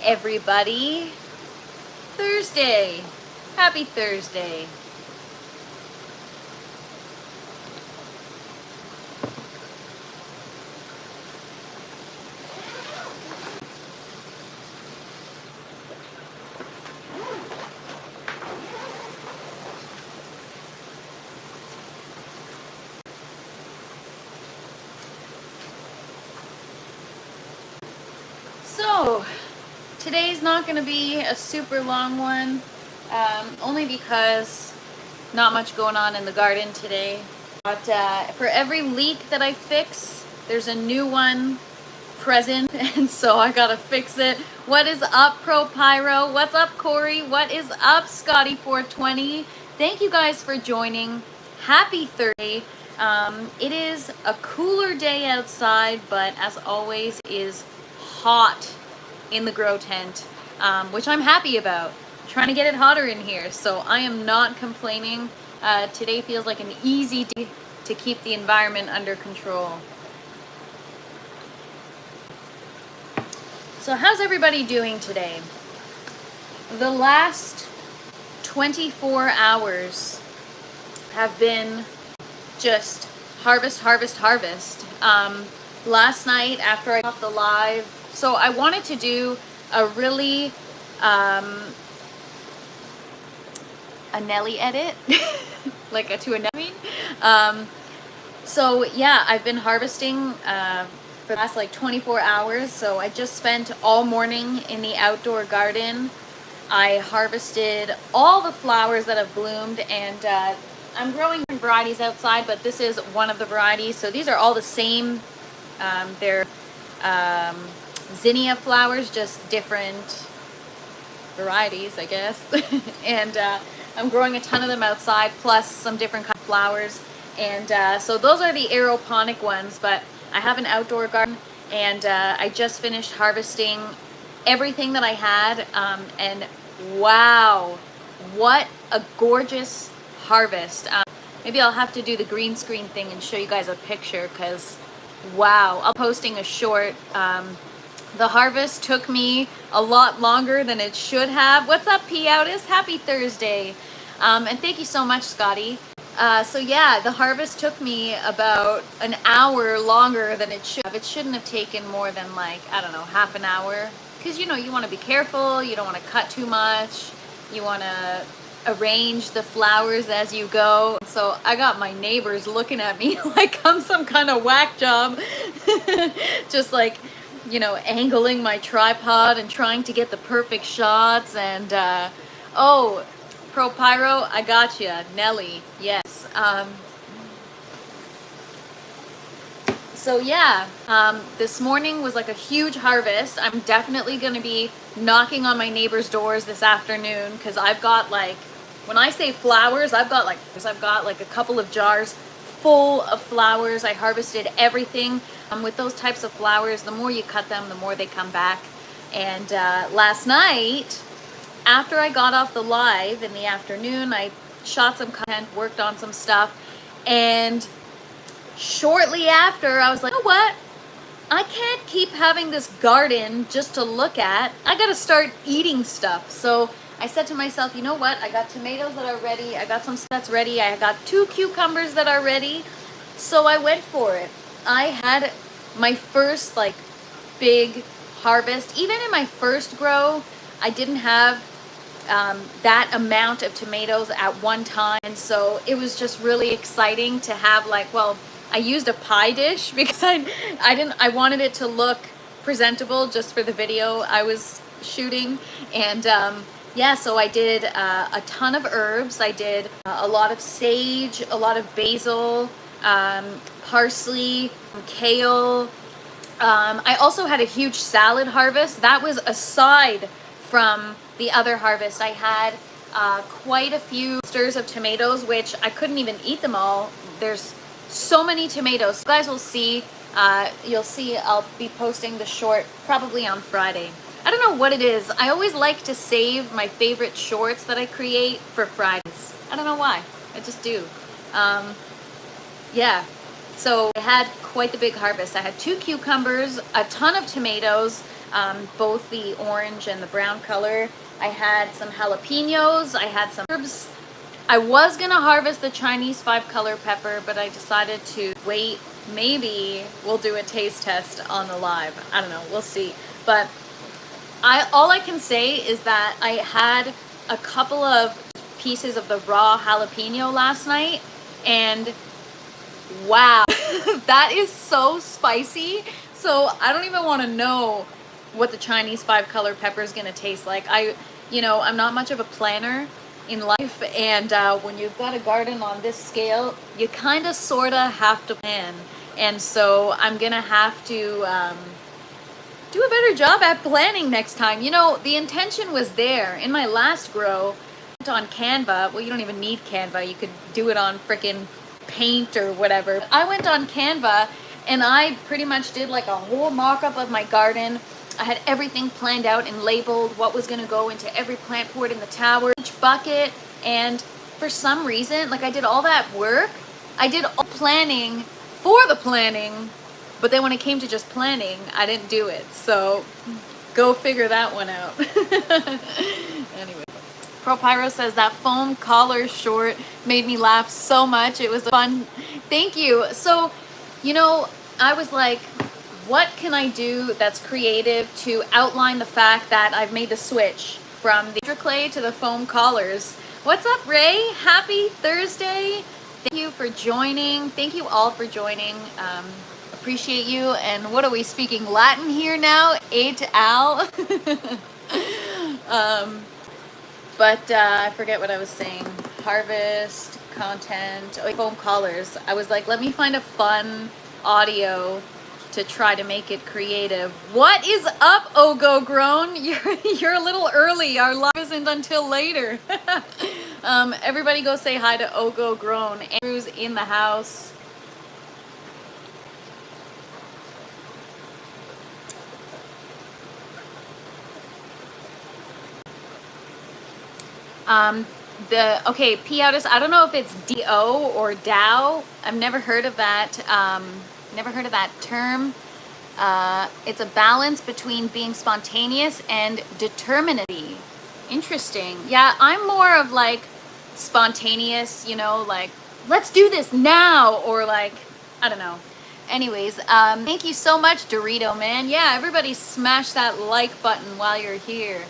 everybody. Thursday. Happy Thursday. So, today's not going to be a super long one, only because not much going on in the garden today. But for every leak that I fix, there's a new one present, and so I gotta fix it. What is up, Pro Pyro? What's up, Corey? What is up, Scotty420? Thank you guys for joining. Happy Thursday. It is a cooler day outside, but as always is hot in the grow tent, which I'm happy about. I'm trying to get it hotter in here, so I am not complaining. Today feels like an easy day to keep the environment under control. So how's everybody doing today? The last 24 hours have been just harvest, harvest, harvest. Last night after I got off the live, so I wanted to do a really a Nelly edit, like a to a Nelly. So yeah, I've been harvesting for the last like 24 hours. So I just spent all morning in the outdoor garden. I harvested all the flowers that have bloomed, and I'm growing varieties outside, but this is one of the varieties. So these are all the same. They're zinnia flowers, just different varieties, I guess. And I'm growing a ton of them outside, plus some different kind of flowers. And so those are the aeroponic ones, but I have an outdoor garden, and I just finished harvesting everything that I had. And wow, what a gorgeous harvest. Maybe I'll have to do the green screen thing and show you guys a picture, because wow, I'm posting a short. The harvest took me a lot longer than it should have. What's up, P. Outis? Happy Thursday. And thank you so much, Scotty. So yeah, the harvest took me about an hour longer than it should have. It shouldn't have taken more than like, I don't know, half an hour. Because you know, you want to be careful, you don't want to cut too much, you want to arrange the flowers as you go. So I got my neighbors looking at me like I'm some kind of whack job. Just like, you know, angling my tripod and trying to get the perfect shots. And oh, Pro Pyro, I got you. Nelly, yes. So yeah, this morning was like a huge harvest. I'm definitely going to be knocking on my neighbors' doors this afternoon, because I've got like, when I say flowers, I've got like a couple of jars full of flowers. I harvested everything. With those types of flowers, the more you cut them, the more they come back. And last night, after I got off the live in the afternoon, I shot some content, worked on some stuff, and shortly after, I was like, you know what? I can't keep having this garden just to look at. I gotta start eating stuff. So I said to myself, you know what? I got tomatoes that are ready. I got some stuff that's ready. I got 2 cucumbers that are ready. So I went for it. I had my first like big harvest. Even in my first grow, I didn't have that amount of tomatoes at one time. And so it was just really exciting to have like, well, I used a pie dish because I wanted it to look presentable just for the video I was shooting. And yeah, so I did a ton of herbs. I did a lot of sage, a lot of basil, parsley, kale. I also had a huge salad harvest. That was aside from the other harvest. I had quite a few stirs of tomatoes, which I couldn't even eat them all. There's so many tomatoes. You guys will see, you'll see I'll be posting the short probably on Friday. I don't know what it is. I always like to save my favorite shorts that I create for Fridays. I don't know why. I just do. Yeah. So I had quite the big harvest. I had 2 cucumbers, a ton of tomatoes, both the orange and the brown color. I had some jalapenos, I had some herbs. I was gonna harvest the Chinese 5-color pepper, but I decided to wait. Maybe we'll do a taste test on the live. I don't know, we'll see. But all I can say is that I had a couple of pieces of the raw jalapeno last night, and wow, that is so spicy. So I don't even want to know what the Chinese 5-color pepper is going to taste like. I'm not much of a planner in life, and when you've got a garden on this scale, you kind of sort of have to plan. And so I'm going to have to do a better job at planning next time. The intention was there. In my last grow, on Canva. Well, you don't even need Canva. You could do it on frickin' Paint or whatever. I went on Canva and I pretty much did like a whole mock-up of my garden. I had everything planned out and labeled what was going to go into every plant port in the tower, each bucket, and for some reason, like I did all that work. I did all planning for the planning, but then when it came to just planning, I didn't do it. So go figure that one out. Anyway. ProPyro says that foam collar short made me laugh so much. It was fun. Thank you. So, I was like, what can I do that's creative to outline the fact that I've made the switch from the clay to the foam collars? What's up, Ray? Happy Thursday. Thank you for joining. Thank you all for joining. Appreciate you. And what are we speaking Latin here now? Et al. But I forget what I was saying. Harvest, content, foam collars. I was like, let me find a fun audio to try to make it creative. What is up, Ogo Grown? You're a little early. Our live isn't until later. Everybody go say hi to Ogo Grown. Andrew's in the house. P Outis, I don't know if it's D-O or Dow. I've never heard of that. Never heard of that term. It's a balance between being spontaneous and determinacy. Interesting. Yeah, I'm more of like spontaneous, like, let's do this now, or like, I don't know. Anyways, thank you so much, Dorito Man. Yeah, everybody smash that like button while you're here.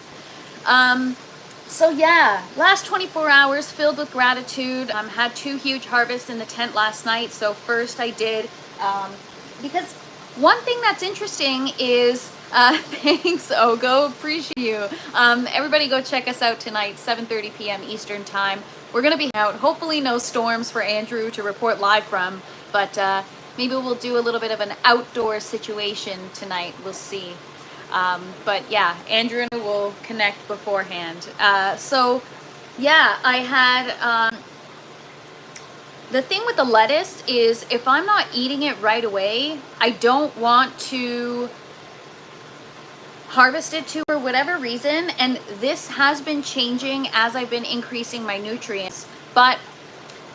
So yeah, last 24 hours filled with gratitude. Had 2 huge harvests in the tent last night. So first I did, because one thing that's interesting is, thanks Ogo, appreciate you. Everybody go check us out tonight, 7:30 p.m. Eastern time. We're going to be out, hopefully no storms for Andrew to report live from, but maybe we'll do a little bit of an outdoor situation tonight. We'll see. But yeah, Andrew and I will connect beforehand. So yeah, I had, the thing with the lettuce is if I'm not eating it right away, I don't want to harvest it for whatever reason. And this has been changing as I've been increasing my nutrients, but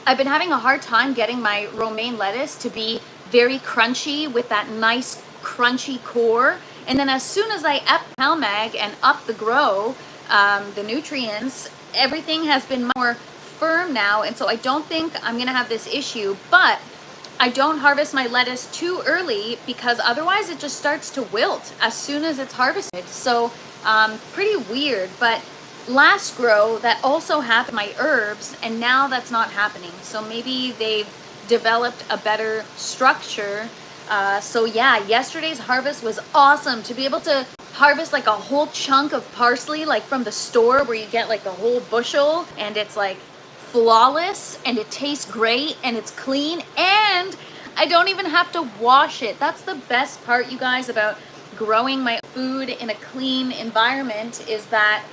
I've been having a hard time getting my romaine lettuce to be very crunchy with that nice crunchy core. And then as soon as I up CalMag and up the grow, the nutrients, everything has been more firm now. And so I don't think I'm going to have this issue, but I don't harvest my lettuce too early because otherwise it just starts to wilt as soon as it's harvested. So pretty weird, but last grow that also happened my herbs, and now that's not happening. So maybe they've developed a better structure. So yeah, yesterday's harvest was awesome. To be able to harvest like a whole chunk of parsley, like from the store where you get like the whole bushel, and it's like flawless and it tastes great and it's clean and I don't even have to wash it. That's the best part, you guys, about growing my food in a clean environment, is that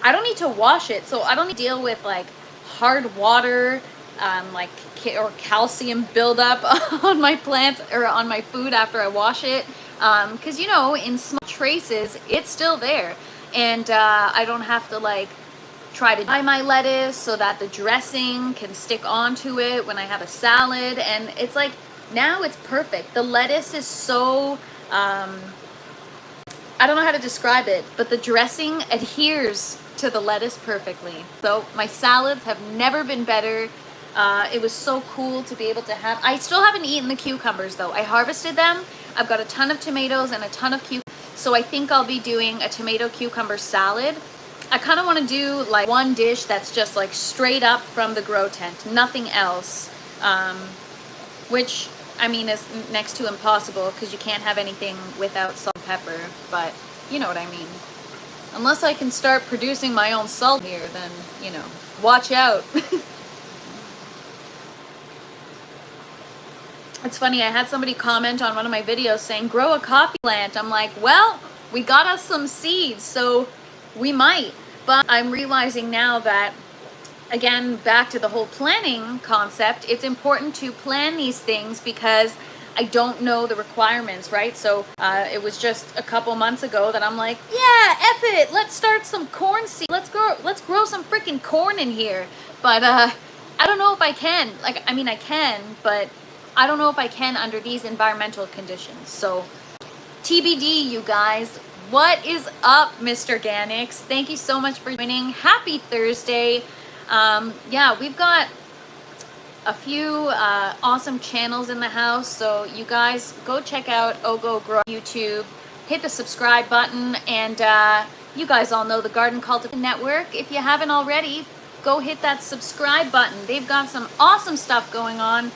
I don't need to wash it. So I don't need to deal with like hard water, or calcium buildup on my plants or on my food after I wash it, because in small traces it's still there, and I don't have to like try to dry my lettuce so that the dressing can stick onto it when I have a salad. And it's like, now it's perfect. The lettuce is so I don't know how to describe it, but the dressing adheres to the lettuce perfectly. So my salads have never been better. It was so cool to be able to have. I still haven't eaten the cucumbers though. I harvested them. I've got a ton of tomatoes and a ton of cucumbers. So I think I'll be doing a tomato cucumber salad. I kind of want to do like one dish that's just like straight up from the grow tent, nothing else. Which, I mean, is next to impossible because you can't have anything without salt and pepper, but you know what I mean. Unless I can start producing my own salt here, then, you know, watch out. It's funny, I had somebody comment on one of my videos saying, grow a coffee plant. I'm like, well, we got us some seeds, so we might. But I'm realizing now that, again, back to the whole planning concept, it's important to plan these things because I don't know the requirements, right? So it was just a couple months ago that I'm like, yeah, F it, let's start some corn seeds. Let's grow some freaking corn in here. But I don't know if I can. Like, I mean, I can, but I don't know if I can under these environmental conditions. So TBD, you guys. What is up, Mr. Organics? Thank you so much for joining. Happy Thursday. Yeah, we've got a few awesome channels in the house, so you guys go check out Ogo Grow YouTube, hit the subscribe button, and you guys all know the Garden Cultivation Network. If you haven't already, go hit that subscribe button. They've got some awesome stuff going on,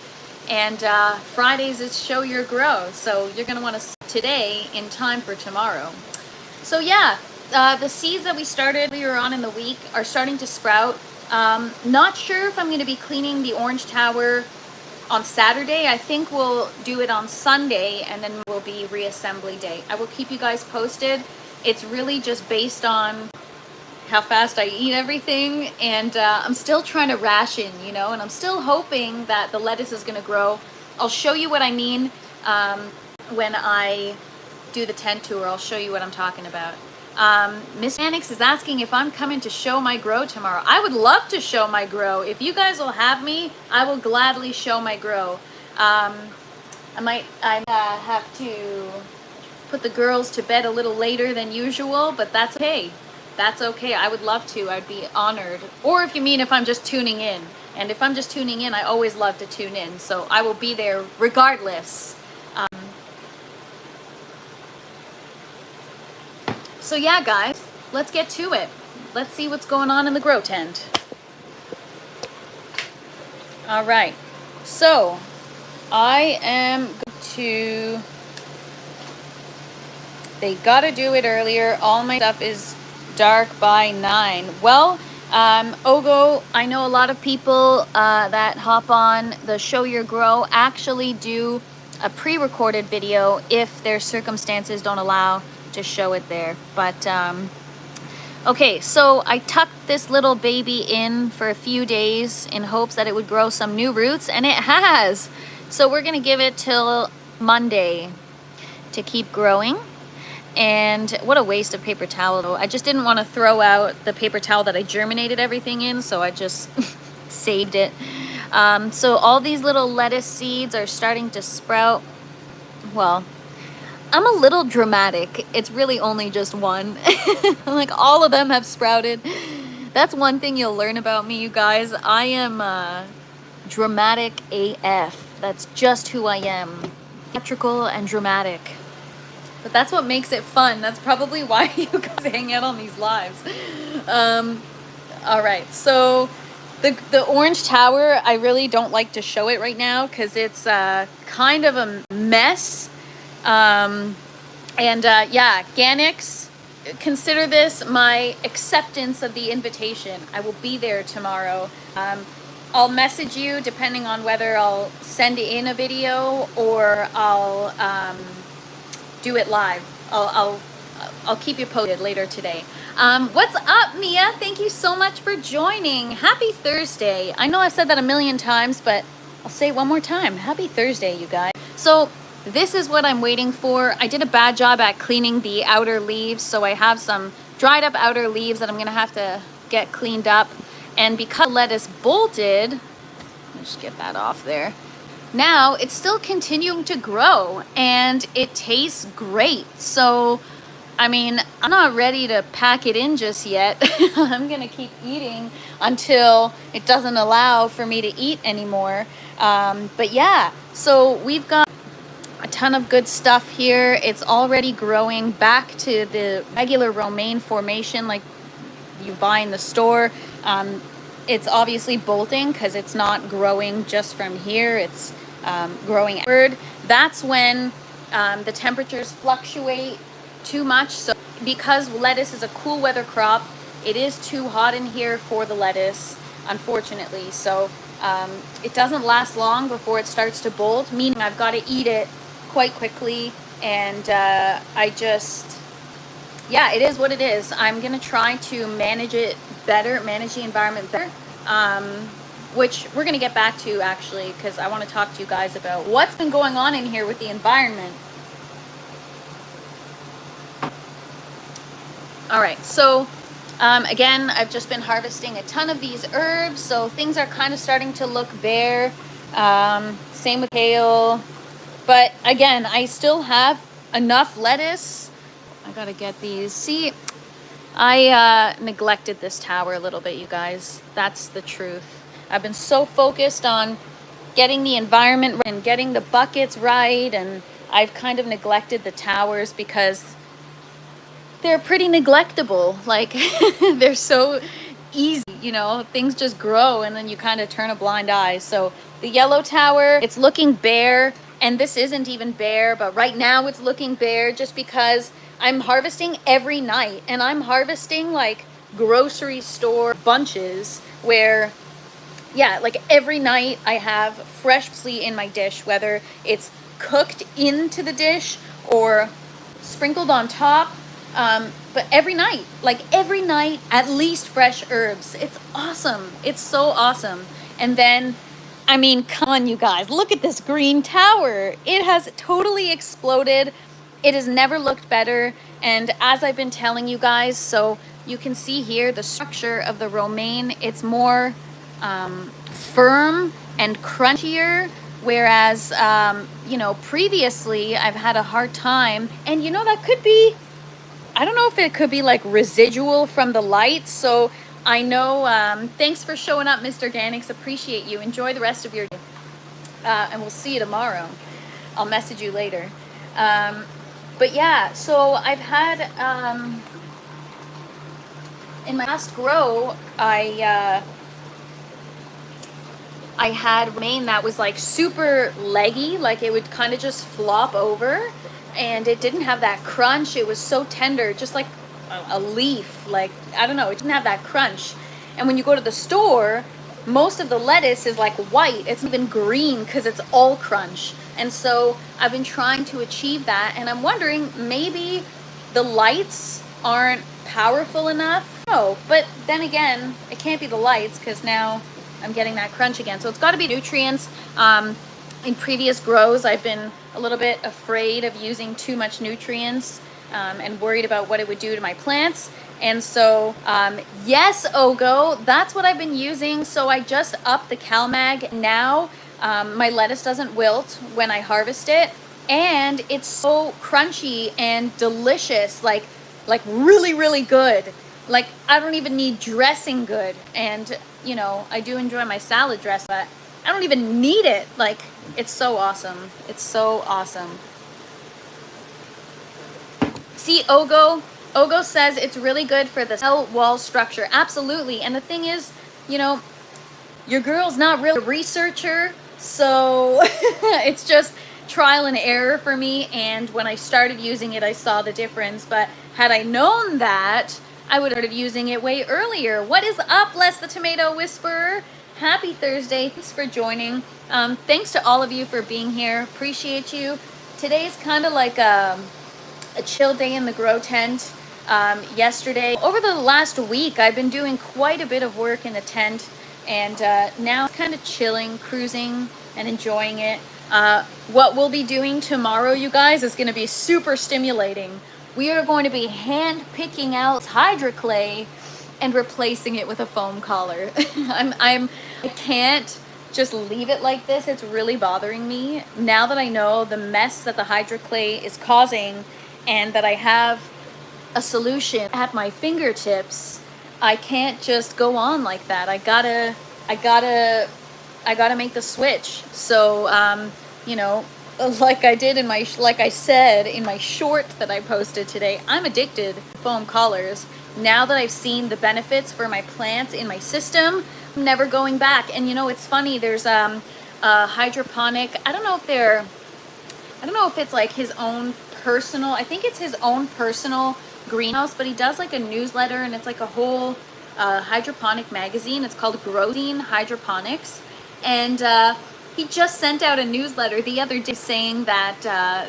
and Fridays is Show Your Grow, so you're going to want to today in time for tomorrow. So yeah, the seeds that we started earlier on in the week are starting to sprout. Not sure if I'm going to be cleaning the orange tower on Saturday. I think we'll do it on Sunday, and then will be reassembly day. I will keep you guys posted. It's really just based on how fast I eat everything, and I'm still trying to ration, you know, and I'm still hoping that the lettuce is going to grow. I'll show you what I mean when I do the tent tour. I'll show you what I'm talking about. Miss Anix is asking if I'm coming to show my grow tomorrow. I would love to show my grow. If you guys will have me, I will gladly show my grow. I might have to put the girls to bed a little later than usual, but that's okay. That's okay. I would love to. I'd be honored. Or if you mean if I'm just tuning in. And if I'm just tuning in, I always love to tune in. So I will be there regardless. So yeah, guys, let's get to it. Let's see what's going on in the grow tent. All right, so I am going to, they gotta do it earlier. All my stuff is dark by 9. Well, Ogo, I know a lot of people that hop on the Show Your Grow actually do a pre-recorded video if their circumstances don't allow to show it there. But okay, so I tucked this little baby in for a few days in hopes that it would grow some new roots, and it has. So we're gonna give it till Monday to keep growing. And what a waste of paper towel though. I just didn't want to throw out the paper towel that I germinated everything in, so I just saved it. So all these little lettuce seeds are starting to sprout. Well, I'm a little dramatic. It's really only just one. Like, all of them have sprouted. That's one thing you'll learn about me, you guys. I am dramatic AF. That's just who I am. Theatrical and dramatic. But that's what makes it fun. That's probably why you guys hang out on these lives. All right, so the orange tower, I really don't like to show it right now because it's kind of a mess. Yeah, Ganix, consider this my acceptance of the invitation. I will be there tomorrow. I'll message you depending on whether I'll send in a video or I'll do it live. I'll keep you posted later today. What's up, Mia? Thank you so much for joining. Happy Thursday. I know I've said that a million times, but I'll say it one more time. Happy Thursday, you guys. So this is what I'm waiting for. I did a bad job at cleaning the outer leaves, so I have some dried up outer leaves that I'm gonna have to get cleaned up. And because lettuce bolted, let's just get that off there. Now it's still continuing to grow and it tastes great. So I mean, I'm not ready to pack it in just yet. I'm gonna keep eating until it doesn't allow for me to eat anymore. But yeah, so we've got a ton of good stuff here. It's already growing back to the regular romaine formation like you buy in the store. It's obviously bolting because it's not growing just from here. It's growing outward. That's when the temperatures fluctuate too much. So because lettuce is a cool weather crop, it is too hot in here for the lettuce, unfortunately. So it doesn't last long before it starts to bolt, meaning I've got to eat it quite quickly. And yeah, it is what it is. I'm gonna try to manage it better, manage the environment better, which we're gonna get back to actually, because I want to talk to you guys about what's been going on in here with the environment. All right, so again, I've just been harvesting a ton of these herbs, so things are kind of starting to look bare. Same with kale, but again, I still have enough lettuce. I gotta get these. See, I neglected this tower a little bit, you guys. That's the truth. I've been so focused on getting the environment right and getting the buckets right, and I've kind of neglected the towers because they're pretty neglectable. Like, they're so easy, you know, things just grow and then you kind of turn a blind eye. So the yellow tower, it's looking bare, and this isn't even bare, but right now it's looking bare just because I'm harvesting every night, and I'm harvesting like grocery store bunches where, yeah, like every night I have fresh parsley in my dish, whether it's cooked into the dish or sprinkled on top. But every night, like every night, at least fresh herbs. It's awesome. It's so awesome. And then, I mean, come on, you guys, look at this green tower. It has totally exploded. It has never looked better. And as I've been telling you guys, so you can see here the structure of the romaine, it's more firm and crunchier. Whereas, you know, previously I've had a hard time. And you know, that could be, I don't know if it could be like residual from the lights. So I know, thanks for showing up, Mr. Organics. Appreciate you. Enjoy the rest of your day. And we'll see you tomorrow. I'll message you later. But yeah, so I've had, in my last grow, I had romaine that was like super leggy, like it would kind of just flop over, and it didn't have that crunch. It was so tender, just like a leaf. Like, I don't know, it didn't have that crunch. And when you go to the store, most of the lettuce is like white. It's even green because it's all crunch. And so I've been trying to achieve that, and I'm wondering, maybe the lights aren't powerful enough. No, but then again, it can't be the lights because now I'm getting that crunch again. So it's got to be nutrients. In previous grows, I've been a little bit afraid of using too much nutrients and worried about what it would do to my plants. And so, yes, Ogo, that's what I've been using. So I just upped the CalMag. Now my lettuce doesn't wilt when I harvest it. And it's so crunchy and delicious, like really, really good. Like, I don't even need dressing good. And, you know, I do enjoy my salad dress, but I don't even need it. Like, it's so awesome. It's so awesome. See, Ogo says it's really good for the cell wall structure. Absolutely. And the thing is, you know, your girl's not really a researcher, so it's just trial and error for me. And when I started using it, I saw the difference. But had I known that, I would have started using it way earlier. What is up, Les the Tomato Whisperer? Happy Thursday. Thanks for joining. Thanks to all of you for being here. Appreciate you. Today's kind of like a chill day in the grow tent. Yesterday, over the last week, I've been doing quite a bit of work in the tent, and now kind of chilling, cruising, and enjoying it. What we'll be doing tomorrow, you guys, is going to be super stimulating. We are going to be hand picking out hydroclay and replacing it with a foam collar. I can't just leave it like this. It's really bothering me now that I know the mess that the hydroclay is causing, and that I have a solution at my fingertips, I can't just go on like that. I gotta make the switch. So, you know, like I did in my, like I said in my short that I posted today, I'm addicted to foam collars. Now that I've seen the benefits for my plants in my system, I'm never going back. And you know, it's funny, there's a hydroponic, I don't know if it's like his own personal, I think it's his own personal greenhouse, but he does like a newsletter, and it's like a whole hydroponic magazine. It's called Growing Hydroponics. And he just sent out a newsletter the other day saying that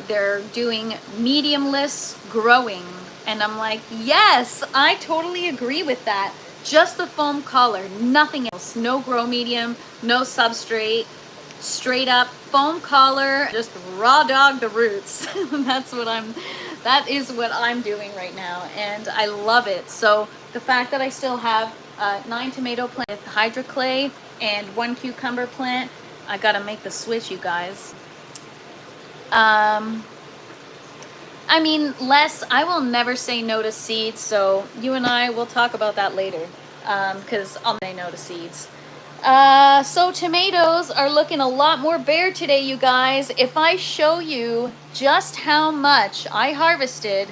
they're doing mediumless growing. And I'm like, yes, I totally agree with that. Just the foam collar, nothing else. No grow medium, no substrate, straight up foam collar, just raw dog the roots. That is what I'm doing right now, and I love it. So the fact that I still have 9 tomato plants with hydroclay and 1 cucumber plant, I gotta make the switch, you guys. I mean, I will never say no to seeds, so you and I will talk about that later, because I'll say no to seeds. So tomatoes are looking a lot more bare today, you guys. If I show you just how much I harvested,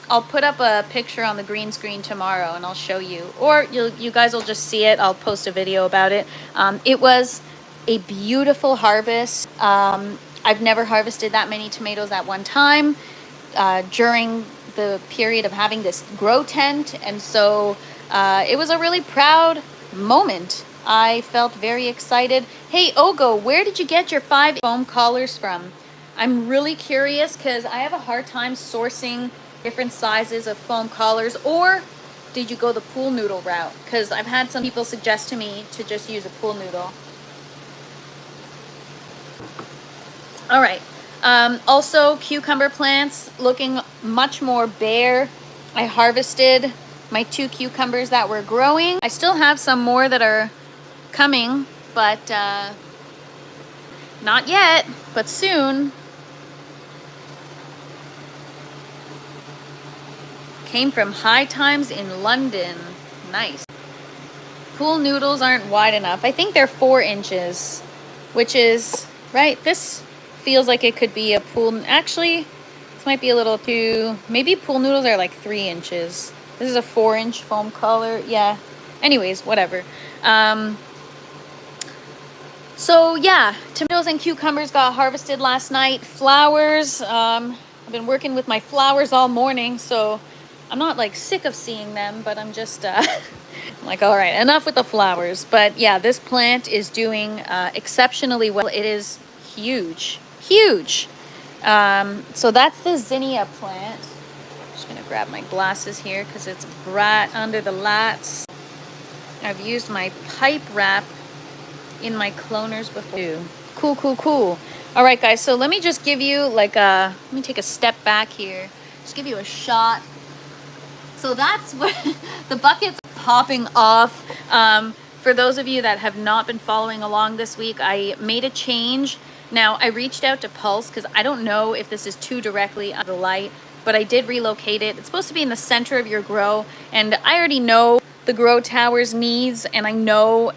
I'll put up a picture on the green screen tomorrow and I'll show you, or you guys will just see it. I'll post a video about it. It was a beautiful harvest. I've never harvested that many tomatoes at one time during the period of having this grow tent, and so it was a really proud moment. I felt very excited. Hey, Ogo, where did you get your 5 foam collars from? I'm really curious because I have a hard time sourcing different sizes of foam collars. Or did you go the pool noodle route? Because I've had some people suggest to me to just use a pool noodle. All right. Also, cucumber plants looking much more bare. I harvested my 2 cucumbers that were growing. I still have some more that are coming, but not yet, but soon. Came from High Times in London. Nice. Pool noodles aren't wide enough. I think they're 4 inches, which is, right, this feels like it could be a pool. Actually, this might be a little too, maybe pool noodles are like 3 inches. This is a 4-inch foam collar. Yeah. Anyways, whatever. So yeah, tomatoes and cucumbers got harvested last night. Flowers, I've been working with my flowers all morning, so I'm not like sick of seeing them, but I'm just like, all right, enough with the flowers. But yeah, this plant is doing exceptionally well. It is huge, huge. So that's the zinnia plant. I'm just gonna grab my glasses here because it's bright under the lights. I've used my pipe wrap in my cloners before. Cool. All right, guys, so let me just give you like let me take a step back here. Just give you a shot. So that's what the bucket's popping off. For those of you that have not been following along this week, I made a change. Now, I reached out to Pulse because I don't know if this is too directly under the light, but I did relocate it. It's supposed to be in the center of your grow, and I already know the grow tower's needs, and I know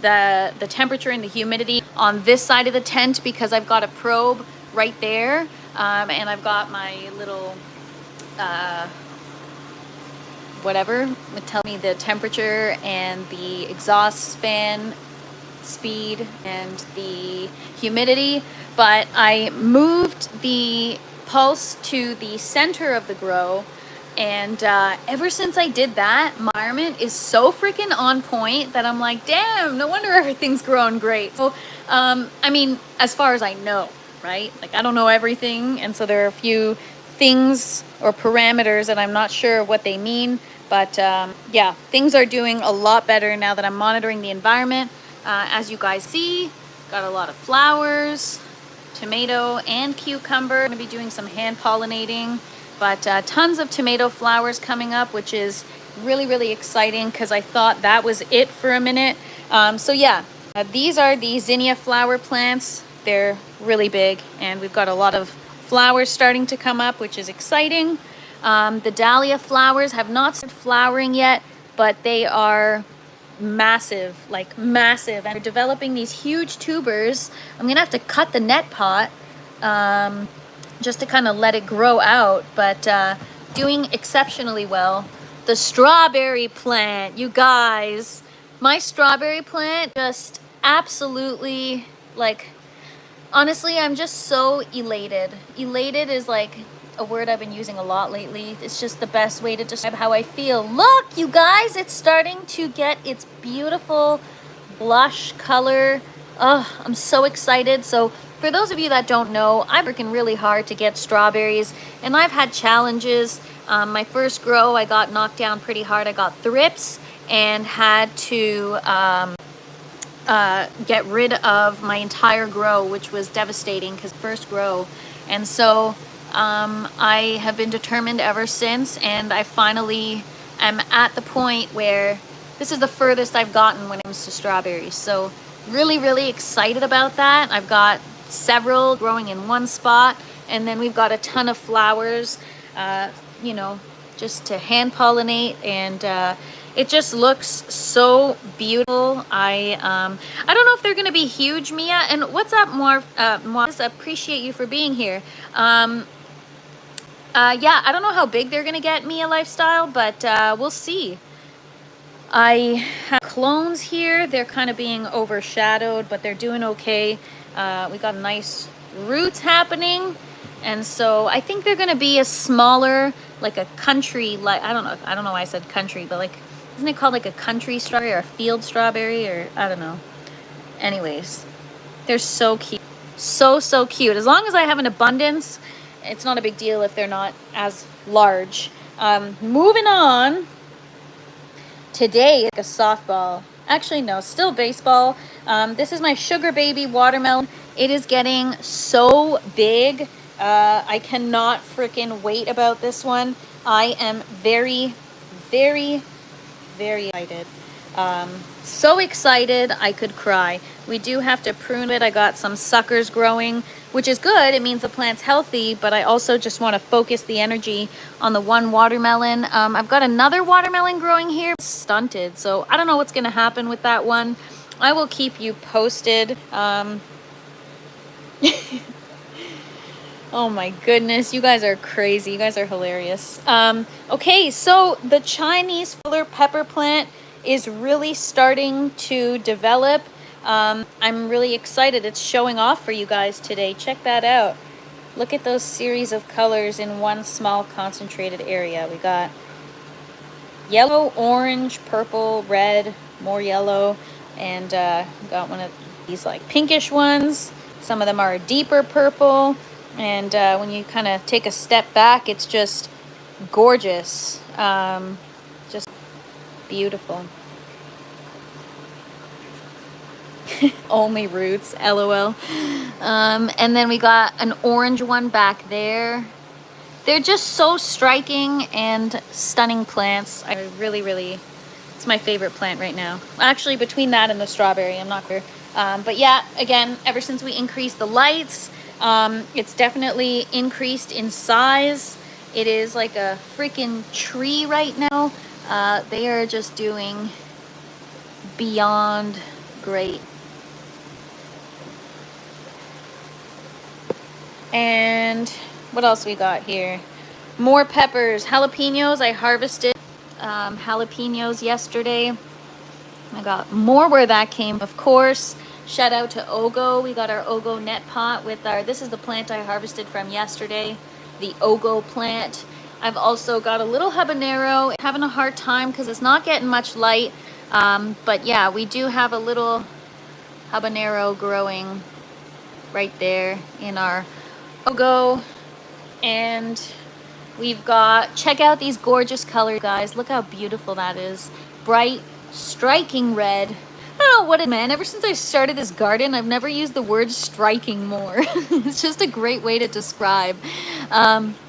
the temperature and the humidity on this side of the tent because I've got a probe right there, and I've got my little whatever would tell me the temperature and the exhaust fan speed and the humidity. But I moved the Pulse to the center of the grow, and ever since I did that, my environment is so freaking on point that I'm like, damn, no wonder everything's growing great. So I mean, as far as I know, right, like I don't know everything, and so there are a few things or parameters that I'm not sure what they mean. But yeah, things are doing a lot better now that I'm monitoring the environment. As you guys see, got a lot of flowers, tomato and cucumber. I'm gonna be doing some hand pollinating, but tons of tomato flowers coming up, which is really, really exciting because I thought that was it for a minute. So yeah, these are the zinnia flower plants. They're really big, and we've got a lot of flowers starting to come up, which is exciting. The dahlia flowers have not started flowering yet, but they are massive, like massive, and they're developing these huge tubers. I'm gonna have to cut the net pot just to kind of let it grow out, but doing exceptionally well. The strawberry plant, you guys, my strawberry plant just absolutely, like, honestly, I'm just so elated. Elated is like a word I've been using a lot lately. It's just the best way to describe how I feel. Look, you guys, it's starting to get its beautiful blush color. Oh, I'm so excited. So for those of you that don't know, I'm working really hard to get strawberries, and I've had challenges. My first grow, I got knocked down pretty hard. I got thrips and had to get rid of my entire grow, which was devastating because first grow. And so I have been determined ever since, and I finally am at the point where this is the furthest I've gotten when it comes to strawberries. So really, really excited about that. I've got several growing in one spot, and then we've got a ton of flowers, you know, just to hand pollinate, and it just looks so beautiful. I don't know if they're gonna be huge, Mia. And what's up, Marv? Appreciate you for being here. Yeah, I don't know how big they're gonna get, Mia Lifestyle, but we'll see. I have clones here. They're kind of being overshadowed, but they're doing okay. We got nice roots happening, and so I think they're gonna be a smaller, like a country, like I don't know why I said country, but like, isn't it called like a country strawberry or a field strawberry, or I don't know. Anyways, they're so cute. So cute. As long as I have an abundance, it's not a big deal if they're not as large. Moving on. Today, like a softball. Actually, no, still baseball. This is my Sugar Baby watermelon. It is getting so big. I cannot freaking wait about this one. I am very excited. So excited I could cry. We do have to prune it. I got some suckers growing, which is good. It means the plant's healthy, but I also just want to focus the energy on the one watermelon. I've got another watermelon growing here, stunted, so I don't know what's going to happen with that one. I will keep you posted. Oh my goodness, you guys are crazy. You guys are hilarious. Okay, so the Chinese filler pepper plant is really starting to develop. I'm really excited. It's showing off for you guys today. Check that out. Look at those series of colors in one small concentrated area. We got yellow, orange, purple, red, more yellow, and got one of these like pinkish ones. Some of them are a deeper purple. And when you kind of take a step back, it's just gorgeous. Just beautiful. Only roots, LOL. And then we got an orange one back there. They're just so striking and stunning plants. I really, it's my favorite plant right now. Actually, between that and the strawberry, I'm not clear. But yeah, again, ever since we increased the lights, it's definitely increased in size. It is like a freaking tree right now. They are just doing beyond great. And what else we got here? More peppers, jalapenos. I harvested jalapenos yesterday. I got more where that came, of course. Shout out to Ogo. We got our Ogo net pot with our, this is the plant I harvested from yesterday, the Ogo plant. I've also got a little habanero. Having a hard time because it's not getting much light. But yeah, we do have a little habanero growing right there in our Ogo. And we've got, check out these gorgeous colors, guys. Look how beautiful that is. Bright, striking red. I don't know what it meant. Ever since I started this garden, I've never used the word striking more. It's just a great way to describe.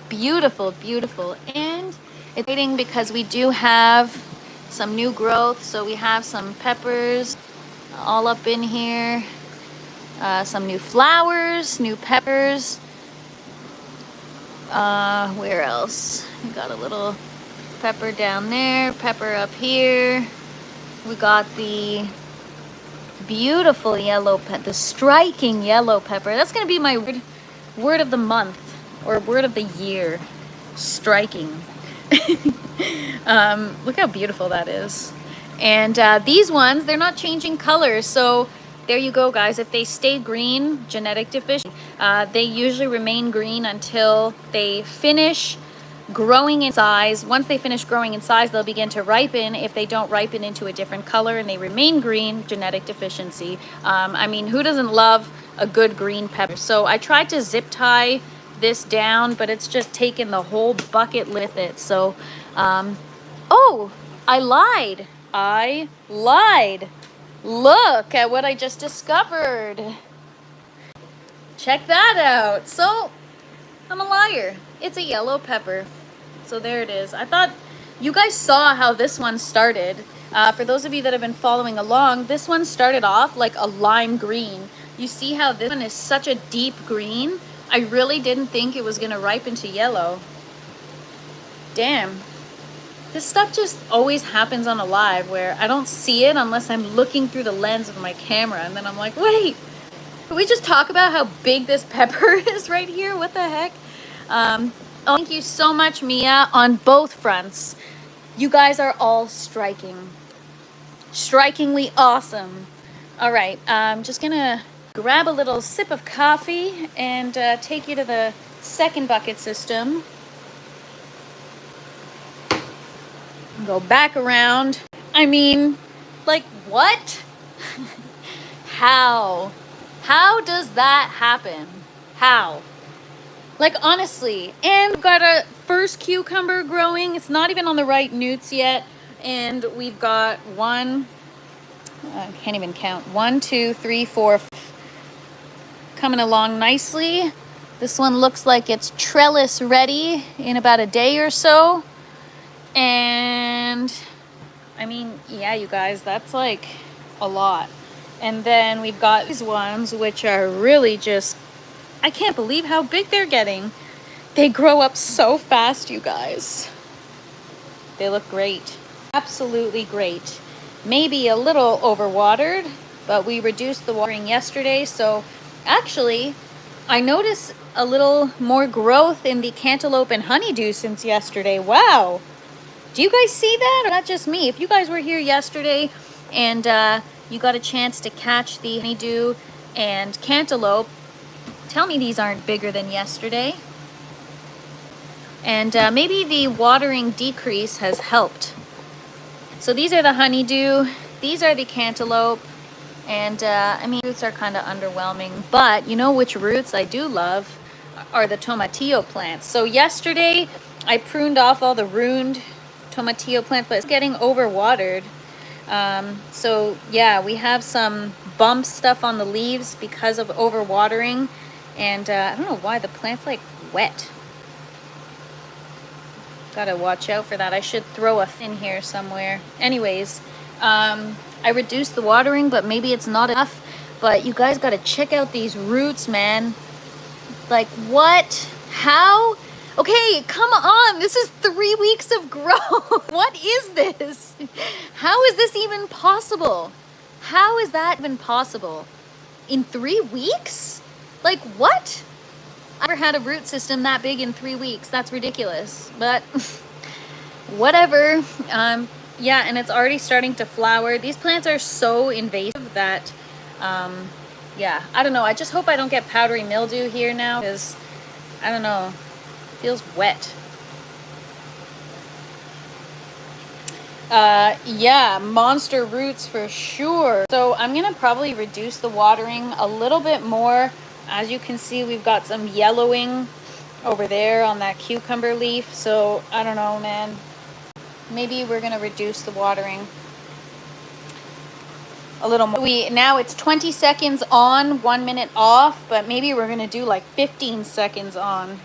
Beautiful, beautiful. And it's waiting because we do have some new growth. So we have some peppers all up in here. Some new flowers, new peppers. Where else? We got a little pepper down there, pepper up here. We got the beautiful yellow pepper, the striking yellow pepper. That's gonna be my word of the month or word of the year. Striking. Look how beautiful that is. And these ones, they're not changing colors, so there you go, guys. If they stay green, genetic deficiency. They usually remain green until they finish growing in size. Once they finish growing in size, they'll begin to ripen. If they don't ripen into a different color and they remain green, genetic deficiency. I mean, who doesn't love a good green pepper? So I tried to zip tie this down, but it's just taken the whole bucket with it. So, oh, I lied. I lied. Look at what I just discovered. Check that out. So, I'm a liar. It's a yellow pepper. So there it is. I thought you guys saw how this one started. For those of you that have been following along, this one started off like a lime green. You see how this one is such a deep green? I really didn't think it was going to ripen to yellow. Damn. This stuff just always happens on a live where I don't see it unless I'm looking through the lens of my camera. And then I'm like, wait, can we just talk about how big this pepper is right here? What the heck? Oh, thank you so much, Mia, on both fronts. You guys are all striking. Strikingly awesome. All right, I'm just going to grab a little sip of coffee and take you to the second bucket system. Go back around. I mean, like, what? How? How does that happen? How? Like, honestly. And we've got a first cucumber growing. It's not even on the right newts yet. And we've got one, I can't even count. 1, 2, 3, 4, 5. Coming along nicely. This one looks like it's trellis ready in about a day or so. And I mean, yeah, you guys, that's like a lot. And then we've got these ones, which are really just, I can't believe how big they're getting. They grow up so fast, you guys. They look great. Absolutely great. Maybe a little overwatered, but we reduced the watering yesterday. So actually, I noticed a little more growth in the cantaloupe and honeydew since yesterday. Wow. Do you guys see that, or not just me? If you guys were here yesterday and you got a chance to catch the honeydew and cantaloupe, tell me these aren't bigger than yesterday. And maybe the watering decrease has helped. So these are the honeydew, these are the cantaloupe, and I mean, roots are kind of underwhelming, but you know which roots I do love are the tomatillo plants. So yesterday I pruned off all the ruined tomatillo plants, but it's getting overwatered. So yeah, we have some bump stuff on the leaves because of overwatering, and I don't know why the plant's like wet. Gotta watch out for that. I should throw a fin here somewhere. Anyways, I reduced the watering, but maybe it's not enough. But you guys gotta check out these roots, man. Like, what? How? Okay, come on. This is 3 weeks of growth. What is this? How is this even possible? How is that even possible? In 3 weeks? Like, what? I never had a root system that big in 3 weeks. That's ridiculous. But whatever. Yeah, and it's already starting to flower. These plants are so invasive that, yeah, I don't know. I just hope I don't get powdery mildew here now, because, I don't know. Feels wet. Yeah, monster roots for sure. So I'm gonna probably reduce the watering a little bit more. As you can see, we've got some yellowing over there on that cucumber leaf. So I don't know, man. Maybe we're gonna reduce the watering a little more. Now it's 20 seconds on, 1 minute off, but maybe we're gonna do like 15 seconds on.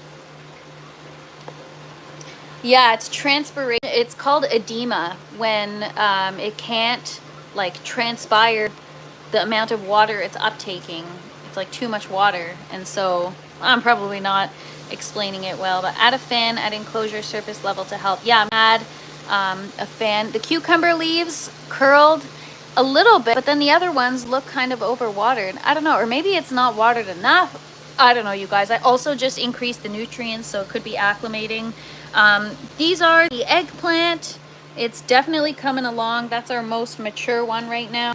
Yeah, it's transpiration. It's called edema when it can't like transpire the amount of water it's uptaking. It's like too much water, and so I'm probably not explaining it well, but add a fan at enclosure surface level to help. Yeah, add a fan. The cucumber leaves curled a little bit, but then the other ones look kind of overwatered. I don't know, or maybe it's not watered enough. I don't know, you guys. I also just increased the nutrients, so it could be acclimating. These are the eggplant. It's definitely coming along. That's our most mature one right now.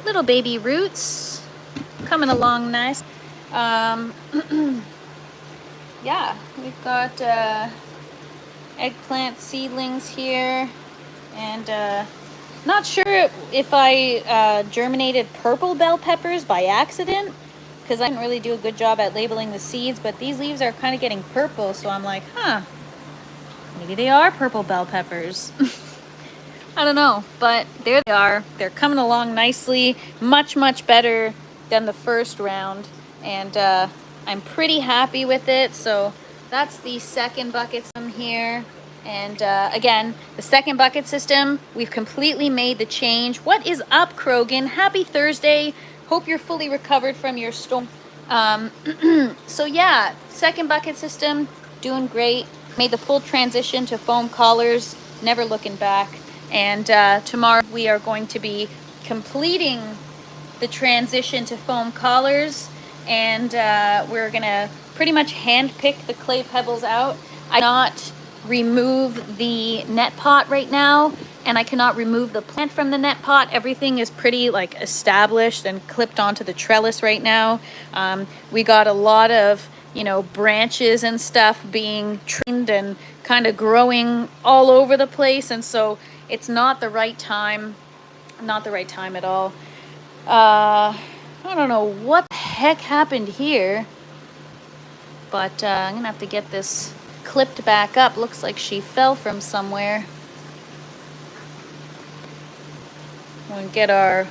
Little baby roots coming along nice. Yeah, we've got eggplant seedlings here, and not sure if I germinated purple bell peppers by accident, because I didn't really do a good job at labeling the seeds, but these leaves are kind of getting purple, so I'm like, huh, maybe they are purple bell peppers. I don't know, but there they are. They're coming along nicely, much better than the first round, and I'm pretty happy with it. So that's the second bucket system here. And again, the second bucket system, we've completely made the change. What is up, Krogan? Happy Thursday. Hope you're fully recovered from your storm. So yeah, second bucket system, doing great. Made the full transition to foam collars, never looking back. And tomorrow we are going to be completing the transition to foam collars, and we're gonna pretty much hand pick the clay pebbles out. I cannot remove the net pot right now, and I cannot remove the plant from the net pot. Everything is pretty like established and clipped onto the trellis right now. We got a lot of, you know, branches and stuff being trimmed and kind of growing all over the place, and so it's not the right time at all. I don't know what the heck happened here, but I'm gonna have to get this clipped back up. Looks like she fell from somewhere. We'll get our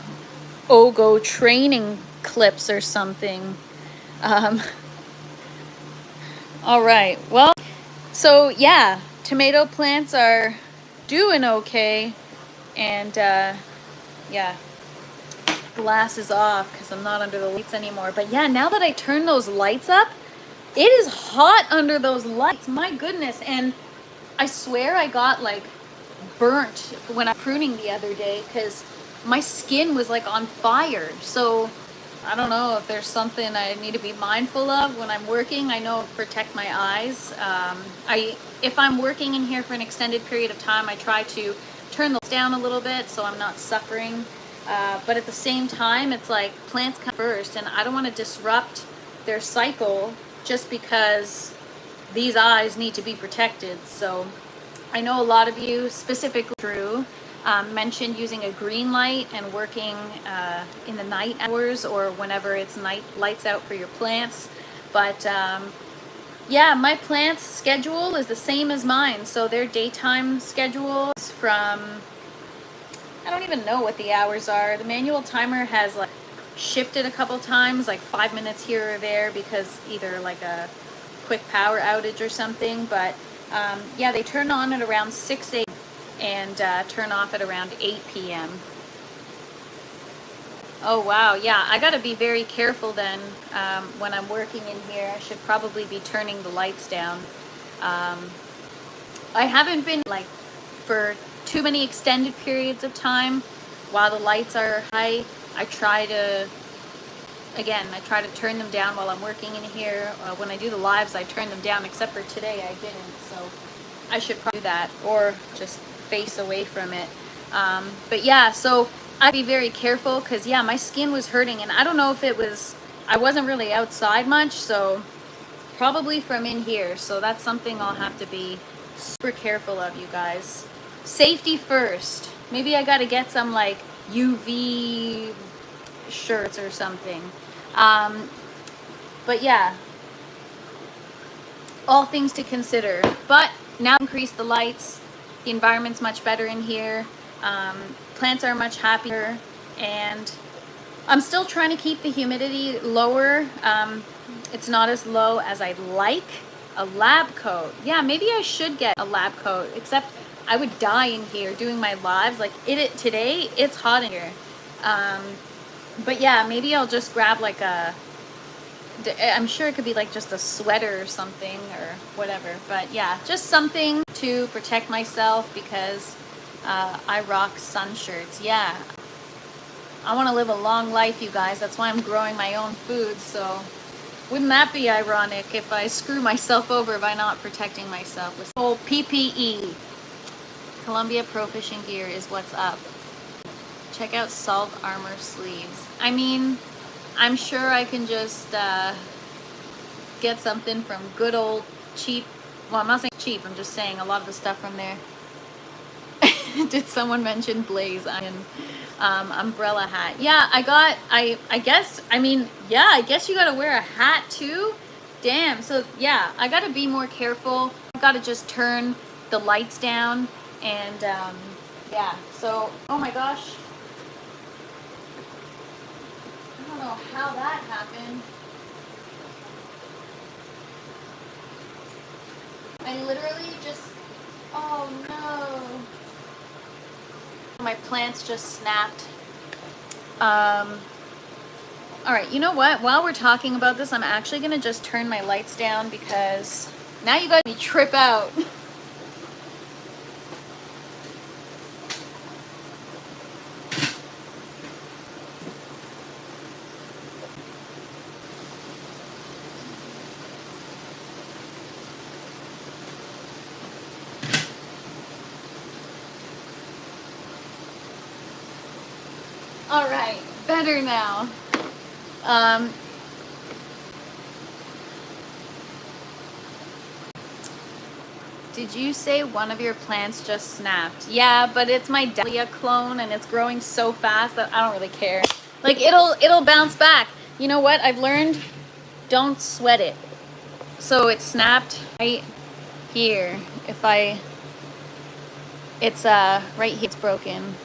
Ogo training clips or something. All right, well, so yeah, tomato plants are doing okay, and yeah, glass is off because I'm not under the lights anymore. But yeah, now that I turn those lights up, it is hot under those lights, my goodness. And I swear I got like burnt when I'm pruning the other day because my skin was like on fire. So I don't know if there's something I need to be mindful of when I'm working. I know protect my eyes. If I'm working in here for an extended period of time, I try to turn those down a little bit so I'm not suffering. But at the same time, it's like plants come first, and I don't want to disrupt their cycle just because these eyes need to be protected. So I know a lot of you, specifically Drew, mentioned using a green light and working in the night hours or whenever it's night lights out for your plants. But yeah, my plants' schedule is the same as mine. So their daytime schedule is from, I don't even know what the hours are. The manual timer has like shifted a couple times, like 5 minutes here or there because either like a quick power outage or something. But yeah, they turn on at around 6 a.m. and turn off at around 8 p.m. Oh wow, yeah, I gotta be very careful then when I'm working in here. I should probably be turning the lights down. I haven't been like for too many extended periods of time while the lights are high. I try to turn them down while I'm working in here. When I do the lives, I turn them down, except for today I didn't. So I should probably do that or just face away from it. But yeah, so I'd be very careful because yeah, my skin was hurting, and I don't know if it was, I wasn't really outside much, so probably from in here. So that's something I'll have to be super careful of, you guys. Safety first. Maybe I got to get some like UV shirts or something. But yeah, all things to consider. But now increase the lights, the environment's much better in here. Plants are much happier, and I'm still trying to keep the humidity lower. It's not as low as I'd like. A lab coat. Yeah, maybe I should get a lab coat, except I would die in here doing my lives. Like today, it's hot in here. But yeah, maybe I'll just grab like a I'm sure it could be like just a sweater or something or whatever. But yeah, just something to protect myself because I rock sun shirts. Yeah, I want to live a long life, you guys. That's why I'm growing my own food. So wouldn't that be ironic if I screw myself over by not protecting myself with whole PPE? Columbia Pro Fishing Gear is what's up. Check out Salt Armor sleeves. I mean, I'm sure I can just get something from good old cheap. Well, I'm not saying cheap. I'm just saying a lot of the stuff from there. Did someone mention Blaze umbrella hat? Yeah, I guess, I mean, yeah, I guess you gotta wear a hat too. Damn. So yeah, I gotta be more careful. I gotta just turn the lights down and yeah. So, oh my gosh. I don't know how that happened. I literally just, oh no. My plants just snapped. All right, you know what? While we're talking about this, I'm actually gonna just turn my lights down because now you guys me trip out. All right, better now. Did you say one of your plants just snapped? Yeah, but it's my dahlia clone and it's growing so fast that I don't really care. Like it'll bounce back. You know what? I've learned, don't sweat it. So it snapped right here. It's right here, it's broken.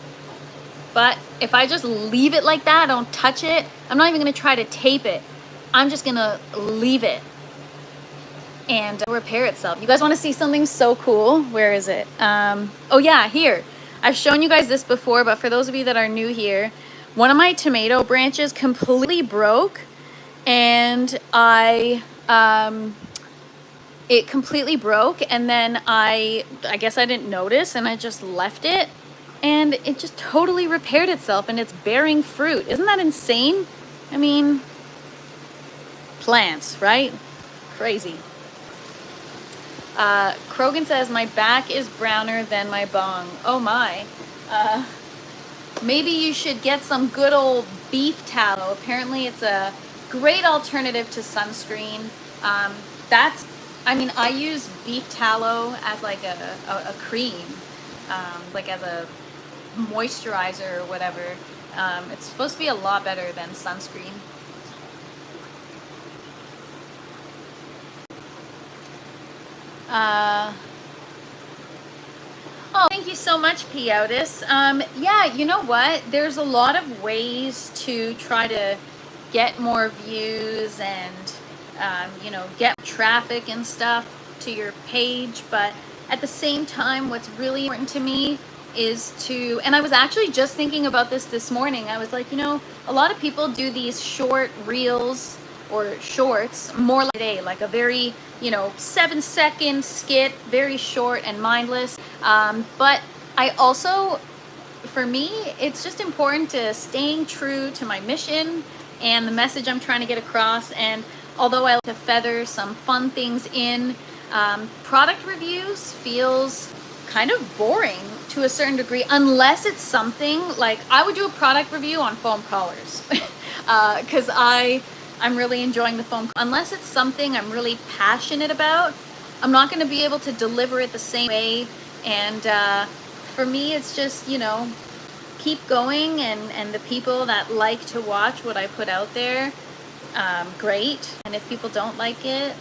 But if I just leave it like that, don't touch it, I'm not even gonna try to tape it. I'm just gonna leave it and repair itself. You guys wanna see something so cool? Where is it? Oh yeah, here. I've shown you guys this before, but for those of you that are new here, one of my tomato branches completely broke and it completely broke and then I guess I didn't notice and I just left it. And it just totally repaired itself and it's bearing fruit. Isn't that insane? I mean, plants, right? Crazy. Krogan says, my back is browner than my bong. Oh my. Maybe you should get some good old beef tallow. Apparently it's a great alternative to sunscreen. I use beef tallow as like a cream, like as a moisturizer or whatever. It's supposed to be a lot better than sunscreen. Oh, thank you so much, Piotis. Yeah, you know what? There's a lot of ways to try to get more views and, get traffic and stuff to your page. But at the same time, what's really important to me is to, and I was actually just thinking about this morning. I was like, a lot of people do these short reels or shorts more like today, like a very 7-second skit, very short and mindless. But I also, for me, it's just important to staying true to my mission and the message I'm trying to get across. And although I like to feather some fun things in, product reviews feels kind of boring to a certain degree, unless it's something like, I would do a product review on foam collars because I'm really enjoying the foam. Unless it's something I'm really passionate about, I'm not going to be able to deliver it the same way. And for me, it's just, keep going, and the people that like to watch what I put out there, great. And if people don't like it,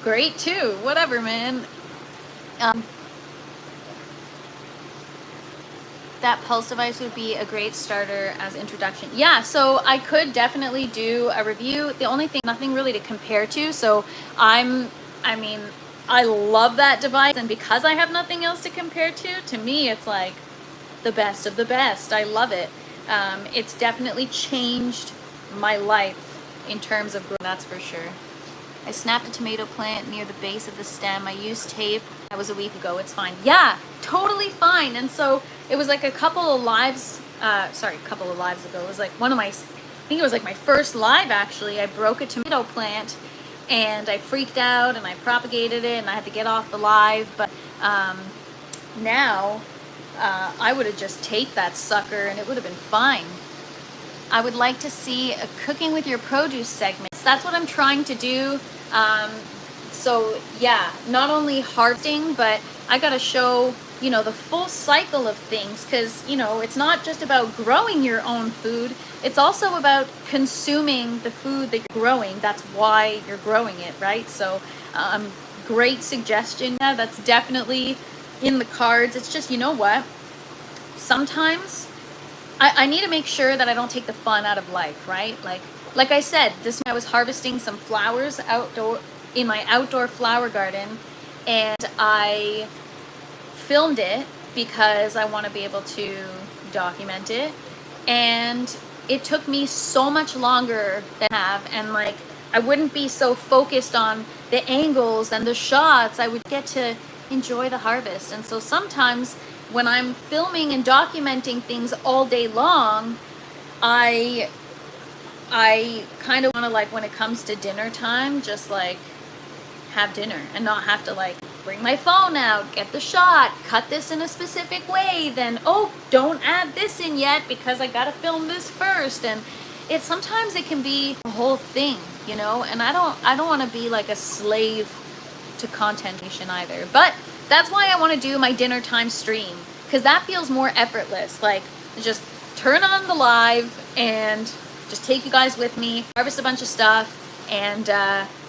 great too. Whatever, man. That pulse device would be a great starter as introduction. Yeah, so I could definitely do a review. The only thing, nothing really to compare to. So I love that device, and because I have nothing else to compare to me, it's like the best of the best. I love it. It's definitely changed my life in terms of growth, that's for sure. I snapped a tomato plant near the base of the stem. I used tape. That was a week ago. It's fine. Yeah, totally fine. And so it was like a couple of lives ago. It was like I think it was like my first live actually. I broke a tomato plant and I freaked out and I propagated it and I had to get off the live. But now I would have just taped that sucker and it would have been fine. I would like to see a cooking with your produce segment. That's what I'm trying to do. So yeah, not only harvesting, but I gotta show, you know, the full cycle of things, because, you know, it's not just about growing your own food, it's also about consuming the food that you're growing. That's why you're growing it, right? So great suggestion. Yeah, that's definitely in the cards. It's just, you know what, sometimes I need to make sure that I don't take the fun out of life, right? Like I said, I was harvesting some flowers in my outdoor flower garden, and I filmed it because I want to be able to document it. And it took me so much longer than I have, and like I wouldn't be so focused on the angles and the shots. I would get to enjoy the harvest. And so sometimes when I'm filming and documenting things all day long, I kind of want to, like, when it comes to dinner time, just like have dinner and not have to like bring my phone out, get the shot, cut this in a specific way, then, oh, don't add this in yet because I gotta film this first. And sometimes it can be a whole thing, you know, and I don't want to be like a slave to content creation either. But that's why I want to do my dinner time stream, because that feels more effortless. Like, just turn on the live and just take you guys with me, harvest a bunch of stuff, and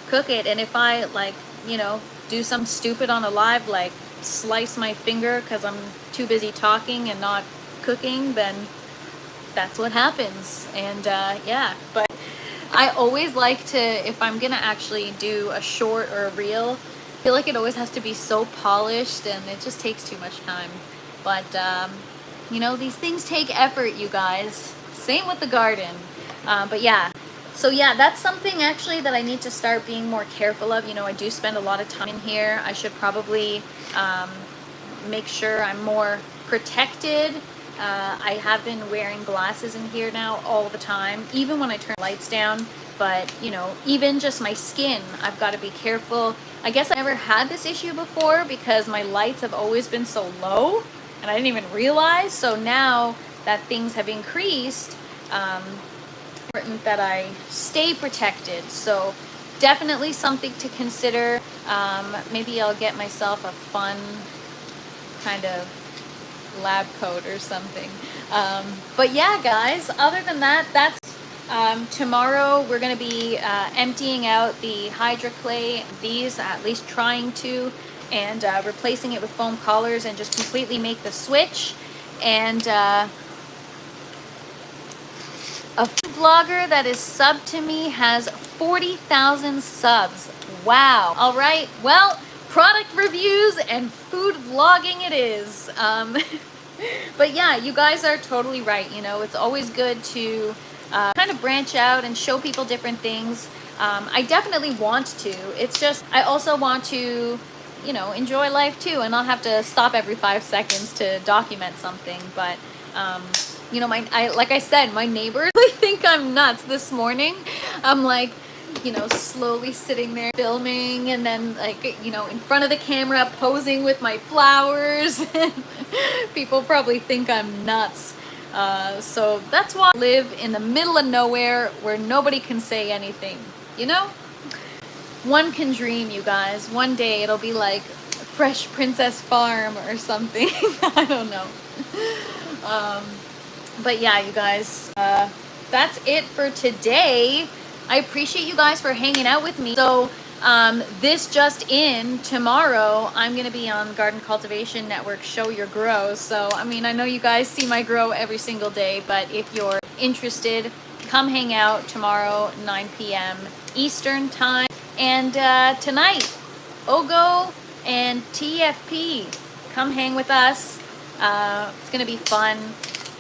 cook it. And if I, like, you know, do something stupid on a live, like slice my finger because I'm too busy talking and not cooking, then that's what happens. And yeah, but I always like to, if I'm gonna actually do a short or a reel, I feel like it always has to be so polished and it just takes too much time. But you know, these things take effort, you guys. Same with the garden. But yeah, so yeah, that's something actually that I need to start being more careful of. You know, I do spend a lot of time in here. I should probably make sure I'm more protected. I have been wearing glasses in here now all the time, even when I turn lights down. But, you know, even just my skin, I've got to be careful. I guess I never had this issue before because my lights have always been so low and I didn't even realize. So now that things have increased, important that I stay protected. So definitely something to consider. Maybe I'll get myself a fun kind of lab coat or something. But yeah, guys, other than that, that's tomorrow we're going to be emptying out the Hydra clay, these, at least trying to, and replacing it with foam collars and just completely make the switch. And a food vlogger that is subbed to me has 40,000 subs. Wow. All right. Well, product reviews and food vlogging it is. But yeah, you guys are totally right. You know, it's always good to kind of branch out and show people different things. I definitely want to. It's just, I also want to, you know, enjoy life too and not have to stop every 5 seconds to document something. But you know, like I said, my neighbors really think I'm nuts. This morning, I'm like, you know, slowly sitting there filming and then, like, you know, in front of the camera posing with my flowers. People probably think I'm nuts. So that's why I live in the middle of nowhere where nobody can say anything, you know? One can dream, you guys. One day it'll be like Fresh Princess Farm or something. I don't know. But yeah, you guys, that's it for today. I appreciate you guys for hanging out with me. So this just in, tomorrow I'm going to be on Garden Cultivation Network Show Your Grow. So, I mean, I know you guys see my grow every single day, but if you're interested, come hang out tomorrow, 9 p.m. Eastern time. And tonight, Ogo and TFP, come hang with us. It's going to be fun,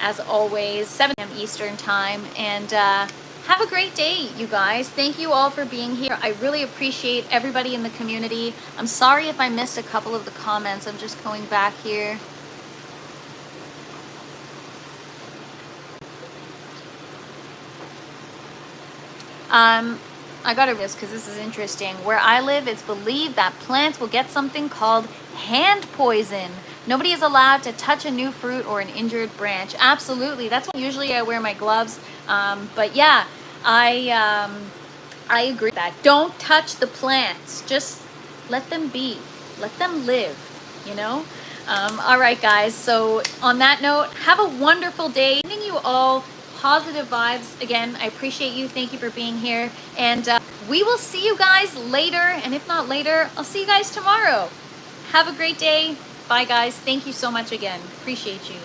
as always, 7 p.m. Eastern time. And have a great day, you guys. Thank you all for being here. I really appreciate everybody in the community. I'm sorry if I missed a couple of the comments. I'm just going back here. I gotta read this because this is interesting. Where I live, it's believed that plants will get something called hand poison. Nobody is allowed to touch a new fruit or an injured branch. Absolutely. That's why usually I wear my gloves. But yeah, I agree with that. Don't touch the plants. Just let them be. Let them live, you know? All right, guys. So on that note, have a wonderful day. Sending you all positive vibes. Again, I appreciate you. Thank you for being here. And we will see you guys later. And if not later, I'll see you guys tomorrow. Have a great day. Bye, guys. Thank you so much again. Appreciate you.